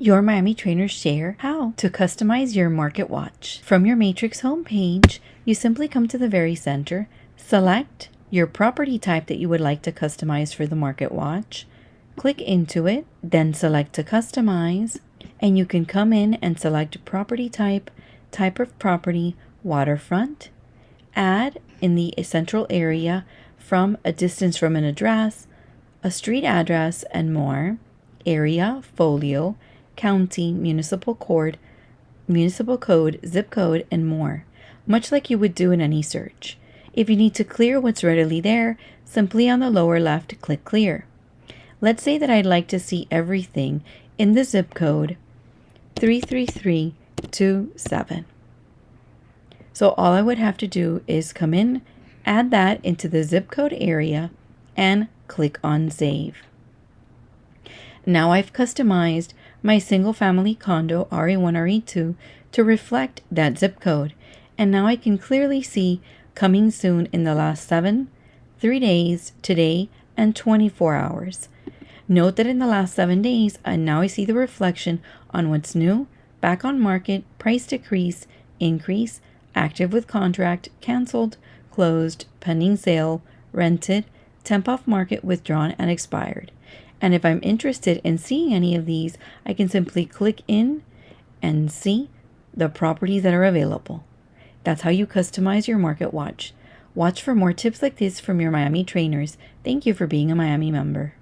Your Miami trainers share how to customize your market watch. From your Matrix homepage, you simply come to the very center, select your property type that you would like to customize for the market watch, click into it, then select to customize, and you can come in and select property type, type of property, waterfront, add in the central area from a distance from an address, a street address, and more, area, folio, county, municipal code, zip code, and more, much like you would do in any search. If you need to clear what's readily there, simply on the lower left, click clear. Let's say that I'd like to see everything in the zip code 33327. So all I would have to do is come in, add that into the zip code area, and click on save. Now I've customized my single family condo RE1, RE2 to reflect that zip code. And now I can clearly see coming soon in the last 7, 3 days, today, and 24 hours. Note that in the last 7 days, and now I see the reflection on what's new, back on market, price decrease, increase, active with contract, canceled, closed, pending sale, rented, temp off market, withdrawn, and expired. And if I'm interested in seeing any of these, I can simply click in and see the properties that are available. That's how you customize your market watch. Watch for more tips like this from your Miami trainers. Thank you for being a Miami member.